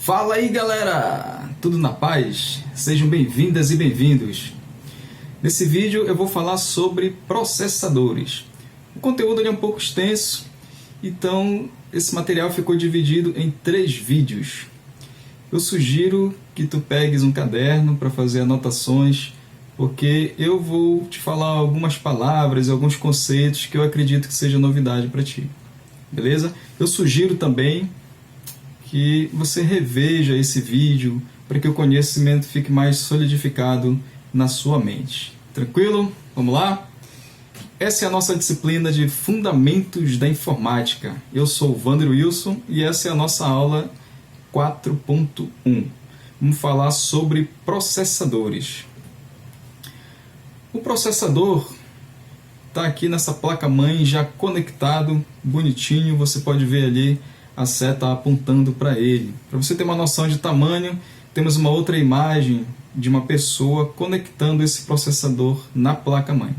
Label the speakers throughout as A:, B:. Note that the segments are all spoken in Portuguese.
A: Fala aí, galera! Tudo na paz? Sejam bem-vindas e bem-vindos. Nesse vídeo eu vou falar sobre processadores. O conteúdo é um pouco extenso, então esse material ficou dividido em 3 vídeos. Eu sugiro que tu pegues um caderno para fazer anotações, porque eu vou te falar algumas palavras e alguns conceitos que eu acredito que seja novidade para ti. Beleza? Eu sugiro também que você reveja esse vídeo para que o conhecimento fique mais solidificado na sua mente. Tranquilo? Vamos lá? Essa é a nossa disciplina de Fundamentos da Informática. Eu sou o Wander Wilson e essa é a nossa aula 4.1. Vamos falar sobre processadores. O processador está aqui nessa placa-mãe já conectado, bonitinho, você pode ver ali a seta apontando para ele. Para você ter uma noção de tamanho, temos uma outra imagem de uma pessoa conectando esse processador na placa-mãe.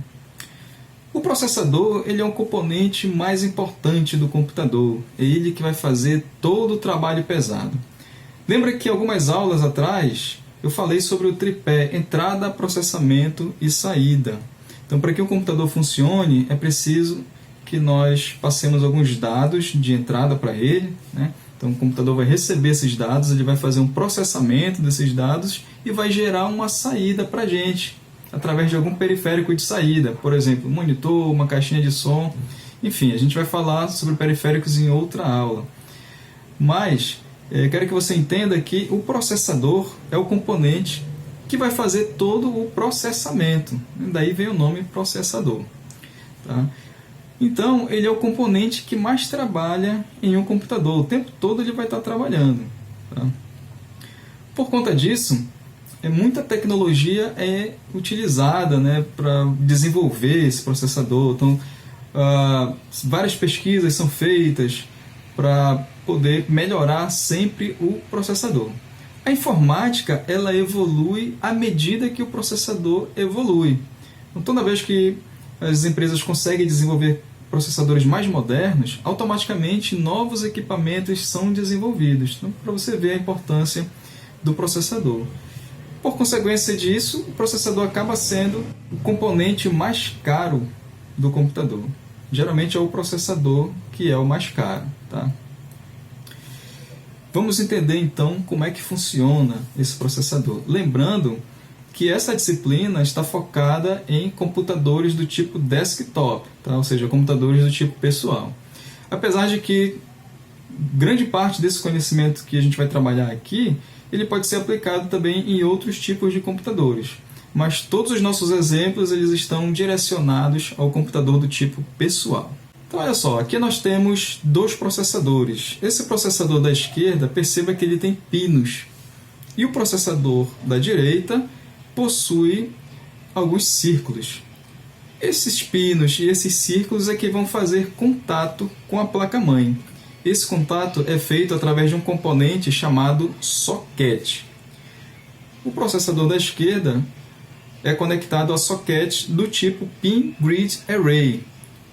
A: O processador ele é um componente mais importante do computador, é ele que vai fazer todo o trabalho pesado. Lembra que algumas aulas atrás eu falei sobre o tripé entrada, processamento e saída. Então, para que o computador funcione, é preciso que nós passemos alguns dados de entrada para ele, né? Então o computador vai receber esses dados, ele vai fazer um processamento desses dados e vai gerar uma saída para a gente, através de algum periférico de saída, por exemplo, um monitor, uma caixinha de som, enfim, a gente vai falar sobre periféricos em outra aula. Mas quero que você entenda que o processador é o componente que vai fazer todo o processamento, daí vem o nome processador, tá? Então, ele é o componente que mais trabalha em um computador. O tempo todo ele vai estar trabalhando. Tá? Por conta disso, muita tecnologia é utilizada, né, para desenvolver esse processador. Então, várias pesquisas são feitas para poder melhorar sempre o processador. A informática ela evolui à medida que o processador evolui. Então, toda vez que as empresas conseguem desenvolver processadores mais modernos, automaticamente novos equipamentos são desenvolvidos. Então, para você ver a importância do processador. Por consequência disso, o processador acaba sendo o componente mais caro do computador. Geralmente é o processador que é o mais caro. Tá? Vamos entender então como é que funciona esse processador. Lembrando que essa disciplina está focada em computadores do tipo desktop, tá? Ou seja, computadores do tipo pessoal. Apesar de que grande parte desse conhecimento que a gente vai trabalhar aqui, ele pode ser aplicado também em outros tipos de computadores. Mas todos os nossos exemplos eles estão direcionados ao computador do tipo pessoal. Então olha só, aqui nós temos 2 processadores. Esse processador da esquerda, perceba que ele tem pinos. E o processador da direita possui alguns círculos. Esses pinos e esses círculos é que vão fazer contato com a placa-mãe. Esse contato é feito através de um componente chamado socket. O processador da esquerda é conectado a socket do tipo Pin Grid Array,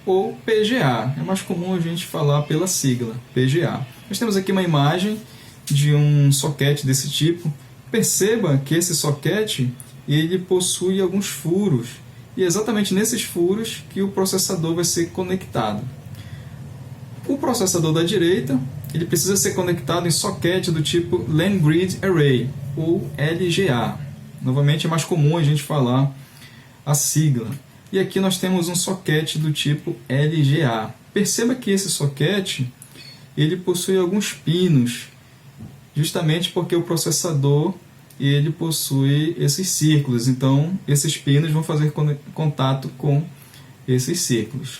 A: ou PGA. É mais comum a gente falar pela sigla, PGA. Nós temos aqui uma imagem de um socket desse tipo. Perceba que esse socket ele possui alguns furos, e é exatamente nesses furos que o processador vai ser conectado. O processador da direita ele precisa ser conectado em socket do tipo Land Grid Array, ou LGA. Novamente é mais comum a gente falar a sigla. E aqui nós temos um socket do tipo LGA. Perceba que esse socket ele possui alguns pinos, justamente porque o processador ele possui esses círculos. Então, esses pinos vão fazer contato com esses círculos.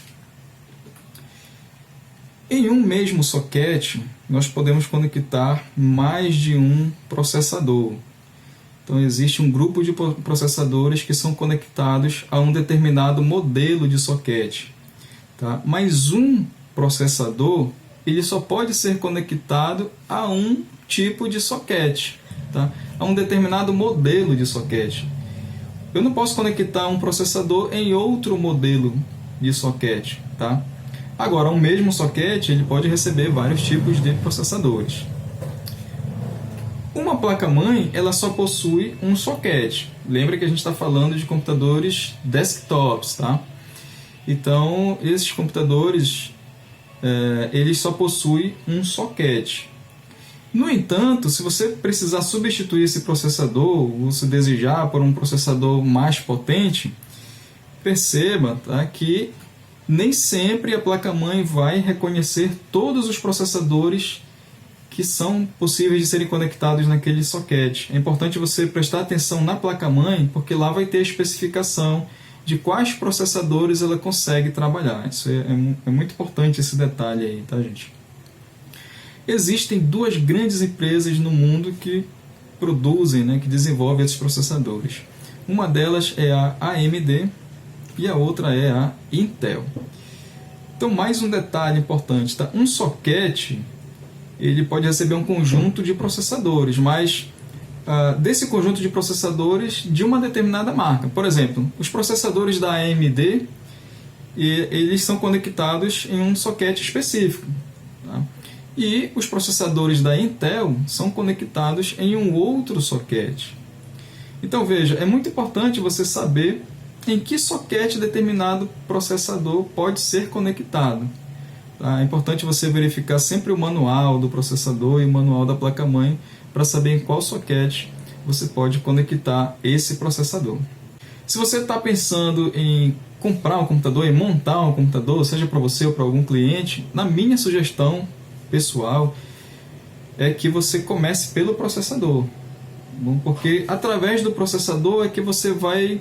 A: Em um mesmo socket, nós podemos conectar mais de um processador. Então, existe um grupo de processadores que são conectados a um determinado modelo de socket. Tá? Mas um processador ele só pode ser conectado a um tipo de socket. Tá? A um determinado modelo de socket. Eu não posso conectar um processador em outro modelo de socket. Tá? Agora, o mesmo socket ele pode receber vários tipos de processadores. Uma placa-mãe, ela só possui um socket. Lembra que a gente está falando de computadores desktops, tá? Então, esses computadores, eles só possuem um socket. No entanto, se você precisar substituir esse processador, ou se desejar por um processador mais potente, perceba, tá, que nem sempre a placa-mãe vai reconhecer todos os processadores que são possíveis de serem conectados naquele socket. É importante você prestar atenção na placa-mãe, porque lá vai ter a especificação de quais processadores ela consegue trabalhar. Isso é muito importante, esse detalhe aí, tá, gente? Existem duas grandes empresas no mundo que produzem, né, que desenvolvem esses processadores. Uma delas é a AMD e a outra é a Intel. Então, mais um detalhe importante, tá? Um socket, ele pode receber um conjunto de processadores, mas desse conjunto de processadores de uma determinada marca. Por exemplo, os processadores da AMD, eles são conectados em um socket específico, tá? E os processadores da Intel são conectados em um outro socket. Então veja, é muito importante você saber em que socket determinado processador pode ser conectado. Tá? É importante você verificar sempre o manual do processador e o manual da placa-mãe para saber em qual socket você pode conectar esse processador. Se você está pensando em comprar um computador, em montar um computador, seja para você ou para algum cliente, na minha sugestão pessoal é que você comece pelo processador, porque através do processador é que você vai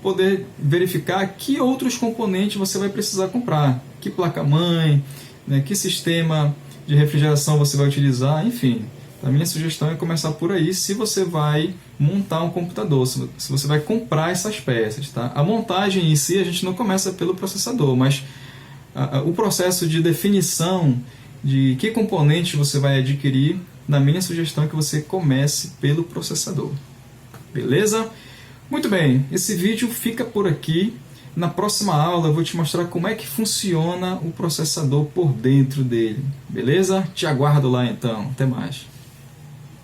A: poder verificar que outros componentes você vai precisar comprar, que placa-mãe, né, que sistema de refrigeração você vai utilizar, enfim. A minha sugestão é começar por aí se você vai montar um computador, se você vai comprar essas peças. Tá? A montagem em si a gente não começa pelo processador, mas o processo de definição de que componentes você vai adquirir, na minha sugestão é que você comece pelo processador. Beleza? Muito bem, esse vídeo fica por aqui. Na próxima aula eu vou te mostrar como é que funciona o processador por dentro dele. Beleza? Te aguardo lá então. Até mais.